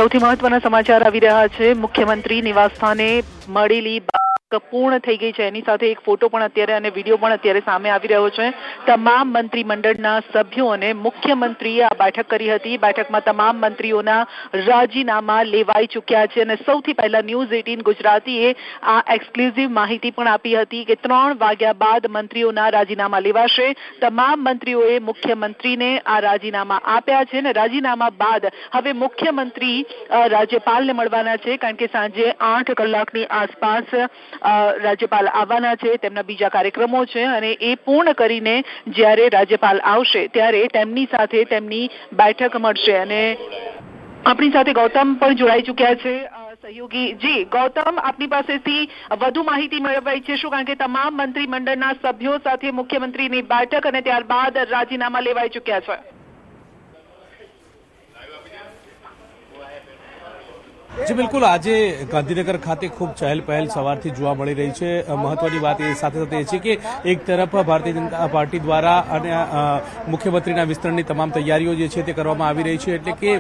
સૌથી મહત્વના સમાચાર આવી રહ્યા છે। મુખ્યમંત્રી નિવાસસ્થાને મળેલી પૂર્ણ થઈ ગઈ છે। એની સાથે એક ફોટો પણ અત્યારે અને વિડીયો પણ અત્યારે સામે આવી રહ્યો છે। તમામ મંત્રીમંડળના સભ્યો અને મુખ્યમંત્રીએ આ બેઠક કરી હતી। બેઠકમાં તમામ મંત્રીઓના રાજીનામા લેવાઈ ચૂક્યા છે અને સૌથી પહેલા ન્યૂઝ 18 ગુજરાતીએ આ એક્સક્લુઝિવ માહિતી પણ આપી હતી કે 3 વાગ્યા બાદ મંત્રીઓના રાજીનામા લેવાશે। તમામ મંત્રીઓએ મુખ્યમંત્રીને આ રાજીનામા આપ્યા છે અને રાજીનામા બાદ હવે મુખ્યમંત્રી રાજ્યપાલને મળવાના છે, કારણ કે સાંજે 8 કલાકની આસપાસ રાજ્યપાલ આવવાના છે। તેમના બીજા કાર્યક્રમો છે અને એ પૂર્ણ કરીને જ્યારે રાજ્યપાલ આવશે ત્યારે તેમની સાથે તેમની બેઠક મળશે। અને આપણી સાથે ગૌતમ પણ જોડાઈ ચૂક્યા છે સહયોગી। જી ગૌતમ, આપની પાસેથી વધુ માહિતી મેળવવા ઈચ્છીશું, કારણ કે તમામ મંત્રીમંડળના સભ્યો સાથે મુખ્યમંત્રીની બેઠક અને ત્યારબાદ રાજીનામા લેવાઈ ચૂક્યા છે। जी बिल्कुल, आज गांधीनगर खाते खूब चहल पहल सवारथी जोवा मळी रही है। महत्वनी बात ए साथे साथे ए छे के एक तरफ भारतीय जनता पार्टी द्वारा अने मुख्यमंत्रीना विस्तरणनी तमाम तैयारीओ जे छे ते करवामां आवी रही छे। एटले के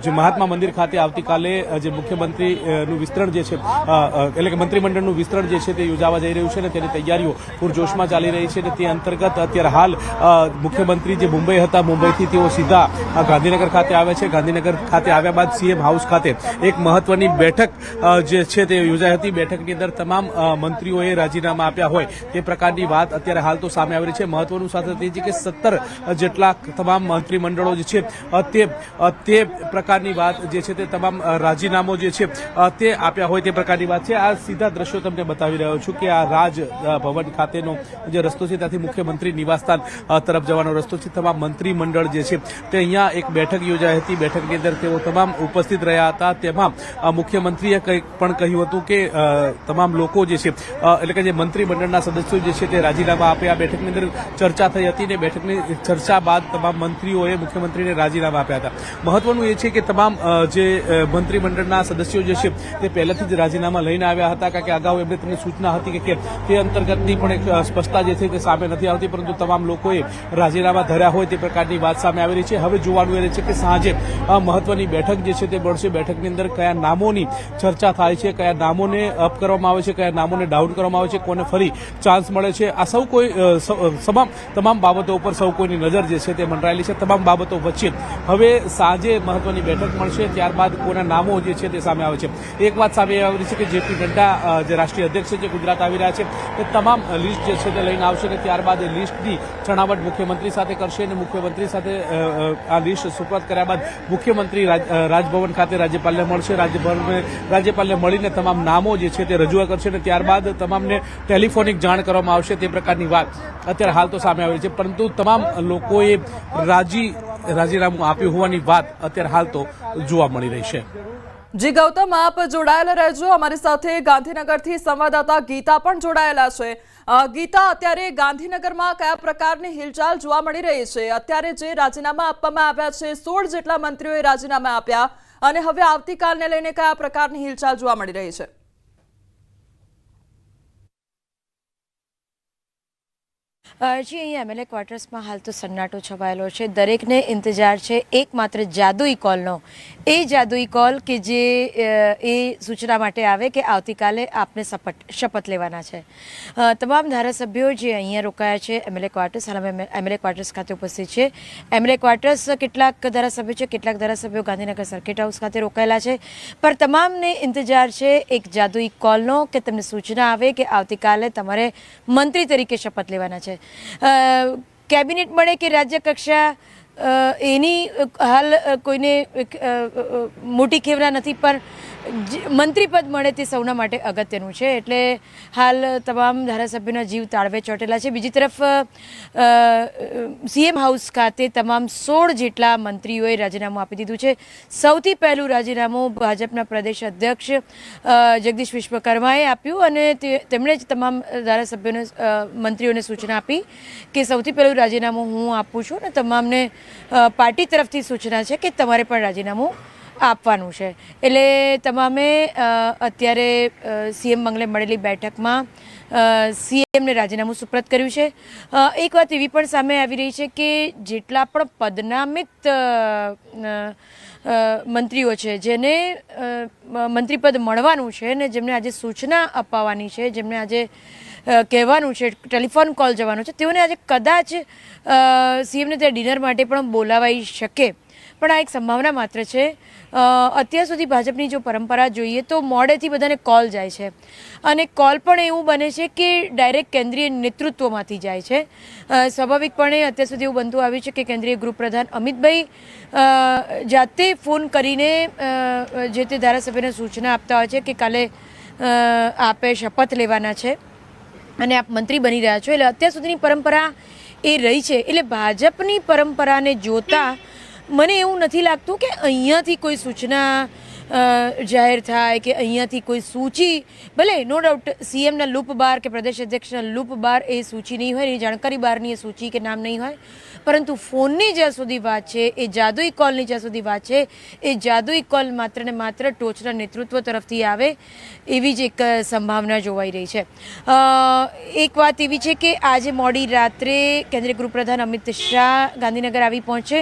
जे महात्मा मंदिर खाते आवतीकाले जे मुख्यमंत्रीनुं विस्तरण जे छे એટલે કે મંત્રીમંડળનું વિસ્તરણ જે છે તે યોજાવા જઈ રહ્યું છે અને તેની તૈયારીઓ પૂરજોશમાં ચાલી રહી છે। અને તે અંતર્ગત અત્યારે હાલ મુખ્યમંત્રી જે મુંબઈ હતા, મુંબઈથી તેઓ સીધા ગાંધીનગર ખાતે આવે છે। ગાંધીનગર ખાતે આવ્યા બાદ સીએમ હાઉસ ખાતે એક મહત્વની બેઠક જે છે તે યોજાઈ હતી। બેઠકની અંદર તમામ મંત્રીઓએ રાજીનામા આપ્યા હોય તે પ્રકારની વાત અત્યારે હાલ તો સામે આવી રહી છે। મહત્વનું સાથે તે છે કે 17 જેટલા તમામ મંત્રીમંડળો જે છે તે પ્રકારની વાત જે છે તે તમામ રાજીનામો જે છે તે આપ્યા હોય તે પ્રકારની વાત છે। આ સીધા દ્રશ્યો તમને બતાવી રહ્યો છું કે આ રાજભવન ખાતેનો જે રસ્તો છે ત્યાંથી મુખ્યમંત્રી નિવાસસ્થાન તરફ જવાનો રસ્તો છે। તમામ મંત્રીમંડળ જે છે તે અહીંયા એક બેઠક યોજાઈ હતી। બેઠકની અંદર તેઓ તમામ ઉપસ્થિત રહ્યા હતા। તેમાં મુખ્યમંત્રીએ કંઈક પણ કહ્યું હતું કે તમામ લોકો જે છે એટલે કે જે મંત્રીમંડળના સદસ્યો જે છે તે રાજીનામા આપે। આ બેઠકની અંદર ચર્ચા થઈ હતી અને બેઠકની ચર્ચા બાદ તમામ મંત્રીઓએ મુખ્યમંત્રીને રાજીનામા આપ્યા હતા। મહત્વનું એ છે કે તમામ જે મંત્રીમંડળના સદસ્યો જે છે તે પહેલાથી જ રાજીનામા લઈને આવ્યા હતા, કારણ કે અગાઉ એમને તેમને સૂચના હતી કે તે અંતર્ગતની પણ એક સ્પષ્ટતા જે છે તે સામે નથી આવતી, પરંતુ તમામ લોકોએ રાજીનામા ધર્યા હોય તે પ્રકારની વાત સામે આવી રહી છે। હવે જોવાનું એ છે કે સાંજે મહત્વની બેઠક જે છે તે મળશે। બેઠકની અંદર કયા નામોની ચર્ચા થાય છે, કયા નામોને અપ કરવામાં આવે છે, કયા નામોને ડાઉન કરવામાં આવે છે, કોને ફરી ચાન્સ મળે છે, આ સૌ કોઈ તમામ બાબતો ઉપર સૌ કોઈની નજર જે છે તે મંડરાયેલી છે। તમામ બાબતો વચ્ચે હવે સાંજે મહત્વની બેઠક મળશે, ત્યારબાદ કોના નામો જે છે તે સામે આવે છે। એક વાત સામે આવી રહી છે કે જેપી નડ્ડા જે રાષ્ટ્રીય અધ્યક્ષ છે જે ગુજરાત આવી રહ્યા છે તે તમામ લિસ્ટ જે છે તે લઈને આવશે અને ત્યારબાદ એ લિસ્ટની છણાવટ મુખ્યમંત્રી સાથે કરશે અને મુખ્યમંત્રી સાથે આ લિસ્ટ સુપરત કર્યા બાદ મુખ્યમંત્રી રાજભવન ખાતે રાજ્યપાલને મળશે। રાજ્યપાલને મળીને તમામ નામો જે છે તે રજૂઆત કરશે અને ત્યારબાદ તમામને ટેલિફોનિક જાણ કરવામાં આવશે। તે પ્રકારની વાત અત્યારે હાલ તો સામે આવી રહી છે, પરંતુ તમામ લોકોએ રાજીનામું આપ્યું હોવાની વાત અત્યારે હાલ તો જોવા મળી રહી છે। જી ગૌતમ, આપ જોડાયેલા રહેજો અમારી સાથે। ગાંધીનગરથી સંવાદદાતા ગીતા પણ જોડાયેલા છે। ગીતા, અત્યારે ગાંધીનગરમાં કયા પ્રકારની હિલચાલ જોવા મળી રહી છે? અત્યારે જે રાજીનામા આપવામાં આવ્યા છે, 16 જેટલા મંત્રીઓએ રાજીનામા આપ્યા અને હવે આવતીકાલને લઈને કયા પ્રકારની હિલચાલ જોવા મળી રહી છે? જી, અહીં એમએલએ ક્વાર્ટર્સમાં હાલ તો સન્નાટો છવાયેલો છે। દરેકને ઇંતજાર છે એકમાત્ર જાદુઈ કોલનો। એ જાદુઈ કોલ કે જે એ સૂચના માટે આવે કે આવતીકાલે આપને શપથ લેવાના છે। તમામ ધારાસભ્યો જે અહીંયા રોકાયા છે એમએલએ ક્વાર્ટર્સ, હાલ એમએલએ ક્વાર્ટર્સ ખાતે ઉપસ્થિત છે। એમએલએ ક્વાર્ટર્સ કેટલાક ધારાસભ્યો છે, કેટલાક ધારાસભ્યો ગાંધીનગર સર્કિટ હાઉસ ખાતે રોકાયેલા છે, પર તમામને ઇંતજાર છે એક જાદુઈ કોલનો કે તમને સૂચના આવે કે આવતીકાલે તમારે મંત્રી તરીકે શપથ લેવાના છે। કેબિનેટ મળે કે રાજ્ય કક્ષા એની હાલ કોઈને મોટી ખેવના નથી, પણ મંત્રી પદ મળે તે સૌના માટે અગત્યનું છે। એટલે હાલ તમામ ધારાસભ્યોના જીવ તાળવે ચોંટેલા છે। બીજી તરફ સીએમ હાઉસ ખાતે તમામ 16 જેટલા મંત્રીઓએ રાજીનામું આપી દીધું છે। સૌથી પહેલું રાજીનામું ભાજપના પ્રદેશ અધ્યક્ષ જગદીશ વિશ્વકર્માએ આપ્યું અને તેમણે જ તમામ ધારાસભ્યોને મંત્રીઓને સૂચના આપી કે સૌથી પહેલું રાજીનામું હું આપું છું અને તમામને પાર્ટી તરફથી સૂચના છે કે તમારે પણ રાજીનામું આપવાનું છે। એટલે તમામે અત્યારે સીએમ બંગલે મળેલી બેઠકમાં સીએમને રાજીનામું સુપ્રત કર્યું છે। એક વાત એવી પણ સામે આવી રહી છે કે જેટલા પણ પદનામિત મંત્રીઓ છે જેને મંત્રીપદ મળવાનું છે ને જેમને આજે સૂચના અપાવવાની છે, જેમને આજે કહેવાનું છે, ટેલિફોન કોલ જવાનો છે, તેઓને આજે કદાચ સીએમને ત્યાં ડિનર માટે પણ બોલાવાઈ શકે. પણ આ એક સંભાવના માત્ર છે. અત્યાર સુધી ભાજપની જો પરંપરા જોઈએ તો મોડેથી બધાને કોલ જાય છે અને કોલ પણ એવું બને છે કે ડાયરેક્ટ કેન્દ્રીય નેતૃત્વમાંથી જાય છે. સ્વાભાવિકપણે અત્યાર સુધી એવું બનતું આવ્યું છે કે કેન્દ્રીય ગૃહપ્રધાન અમિતભાઈ જાતે ફોન કરીને જે તે ધારાસભ્યને સૂચના આપતા હોય છે કે કાલે આપે શપથ લેવાના છે અને આપ મંત્રી બની રહ્યા છો. એટલે અત્યાર સુધીની પરંપરા એ રહી છે. એટલે ભાજપની પરંપરાને જોતા મને એવું નથી લાગતું કે અહીંયાથી કોઈ સૂચના જાહેર થાય કે અહીંયાથી કોઈ સૂચિ, ભલે નો ડાઉટ સીએમના લૂપ બાર કે પ્રદેશ અધ્યક્ષના લૂપ બાર એ સૂચિ નહીં હોય, એ જાણકારી બહારની એ સૂચિ કે નામ નહીં હોય, પરંતુ ફોનની જ્યાં સુધી વાત છે, એ જાદુઈ કોલની જ્યાં સુધી વાત છે, એ જાદુઈ કોલ માત્ર ને માત્ર ટોચના નેતૃત્વ તરફથી આવે એવી જ એક સંભાવના જોવાઈ રહી છે. એક વાત એવી છે કે આજે મોડી રાત્રે કેન્દ્રીય ગૃહપ્રધાન અમિત શાહ ગાંધીનગર આવી પહોંચે,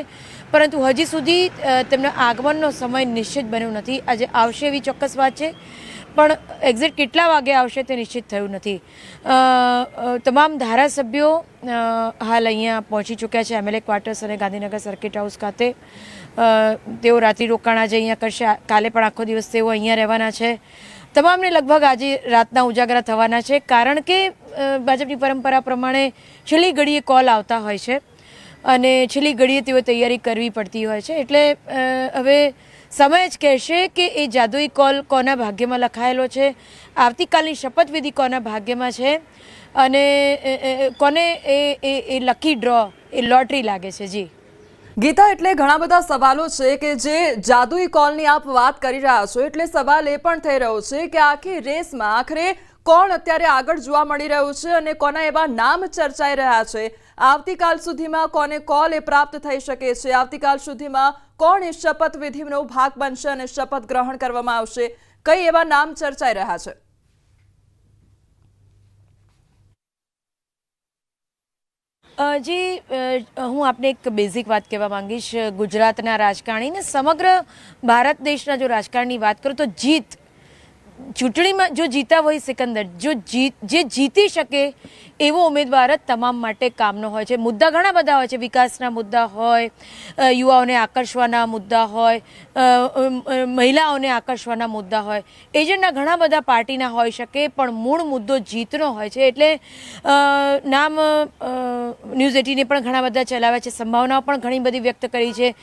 પરંતુ હજી સુધી તેમના આગમનનો સમય નિશ્ચિત બન્યો નથી. આજે આવશે એવી ચોક્કસ વાત છે, પણ એક્ઝેક્ટ કેટલા વાગે આવશે તે નિશ્ચિત થયું નથી. તમામ ધારાસભ્યો હાલ અહીંયા પહોંચી ચૂક્યા છે એમએલએ ક્વાર્ટર્સ અને ગાંધીનગર સર્કિટ હાઉસ ખાતે. તેઓ રાત્રિ રોકાણ આજે અહીંયા કરશે. કાલે પણ આખો દિવસ તેઓ અહીંયા રહેવાના છે. તમામને લગભગ આજે રાતના ઉજાગરા થવાના છે, કારણ કે ભાજપની પરંપરા પ્રમાણે છેલ્લી ઘડીએ કોલ આવતા હોય છે અને છેલ્લી ઘડીએ તેઓ તૈયારી કરવી પડતી હોય છે. એટલે હવે સમય જ કહેશે કે એ જાદુઈ કોલ કોના ભાગ્યમાં લખાયેલો છે, આવતીકાલની શપથવિધિ કોના ભાગ્યમાં છે અને કોને એ લકી ડ્રો, એ લોટરી લાગે છે. જી ગીતા, એટલે ઘણા બધા સવાલો છે કે જે જાદુઈ કોલની આપ વાત કરી રહ્યા છો, એટલે સવાલ એ પણ થઈ રહ્યો છે કે આખી રેસમાં આખરે કોણ અત્યારે આગળ જોવા મળી રહ્યું છે અને કોના એવા નામ ચર્ચાઈ રહ્યા છે. આવતીકાલ સુધીમાં કોને કોલ એ પ્રાપ્ત થઈ શકે છે, આવતીકાલ સુધીમાં કોણ એ શપથવિધિનો ભાગ બનશે અને શપથ ગ્રહણ કરવામાં આવશે, કઈ એવા નામ ચર્ચાઈ રહ્યા છે? જી, હું આપને એક બેઝિક વાત કહેવા માંગીશ. ગુજરાતના રાજકારણી ને સમગ્ર ભારત દેશના જો રાજકારણની વાત કરું તો જીત, ચૂંટણીમાં જો જીતા હોય સિકંદર, જે જીતી શકે એવો ઉમેદવાર જ તમામ માટે કામનો હોય છે. મુદ્દા ઘણા બધા હોય છે, વિકાસના મુદ્દા હોય, યુવાઓને આકર્ષવાના મુદ્દા હોય, મહિલાઓને આકર્ષવાના મુદ્દા હોય, એજન્ડા ઘણા બધા પાર્ટીના હોઈ શકે, પણ મૂળ મુદ્દો જીતનો હોય છે. એટલે નામ ન્યૂઝ 18 પણ ઘણા બધા ચલાવ્યા છે, સંભાવનાઓ પણ ઘણી બધી વ્યક્ત કરી છે,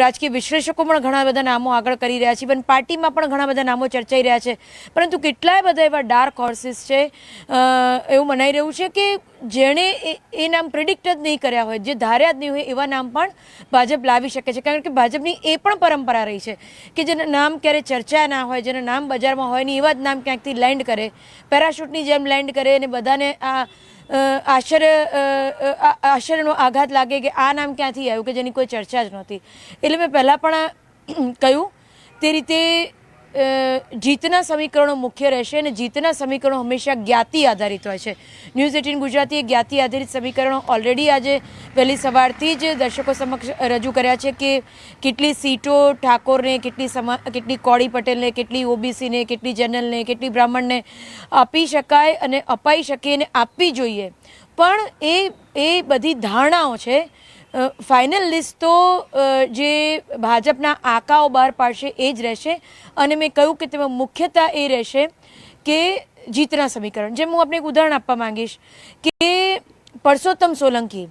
રાજકીય વિશ્લેષકો પણ ઘણા બધા નામો આગળ કરી રહ્યા છે, પણ પાર્ટીમાં પણ ઘણા બધા નામો ચર્ચાઈ રહ્યા છે. પરંતુ કેટલાય બધા એવા ડાર્ક હોર્સિસ છે. એવું મનાઈ રહ્યું છે કે જેણે એ નામ પ્રિડિક્ટ જ નહીં કર્યા હોય, જે ધાર્યા જ નહીં હોય, એવા નામ પણ ભાજપ લાવી શકે છે. કારણ કે ભાજપની એ પણ પરંપરા રહી છે કે જેના નામ ક્યારે ચર્ચા ના હોય, જેના નામ બજારમાં હોય નહીં, એવા જ નામ ક્યાંકથી લેન્ડ કરે, પેરાશૂટની જેમ લેન્ડ કરે અને બધાને આ આશ્ચર્યનો આઘાત લાગે કે આ નામ ક્યાંથી આવ્યું કે જેની કોઈ ચર્ચા જ નહોતી. એટલે મેં પહેલાં પણ કહ્યું તે રીતે જીતના સમીકરણો મુખ્ય રહેશે અને જીતના સમીકરણો હંમેશા જ્ઞાતિ આધારિત હોય છે. ન્યૂઝ 18 ગુજરાતીએ જ્ઞાતિ આધારિત સમીકરણો ઓલરેડી આજે વહેલી સવારથી જ દર્શકો સમક્ષ રજૂ કર્યા છે કે કેટલી સીટો ઠાકોરને, કેટલી કોળી પટેલને, કેટલી ઓબીસીને, કેટલી જનરલને, કેટલી બ્રાહ્મણને આપી શકાય અને અપાઈ શકે અને આપવી જોઈએ. પણ એ બધી ધારણાઓ છે. ફાઇનલ લિસ્ટ તો જે ભાજપના આંકાઓ બહાર પાડશે એ જ રહેશે અને મેં કહ્યું કે તેમાં મુખ્યતા એ રહેશે કે જીતના સમીકરણ. જેમ હું આપને એક ઉદાહરણ આપવા માંગીશ કે પરસોત્તમ સોલંકી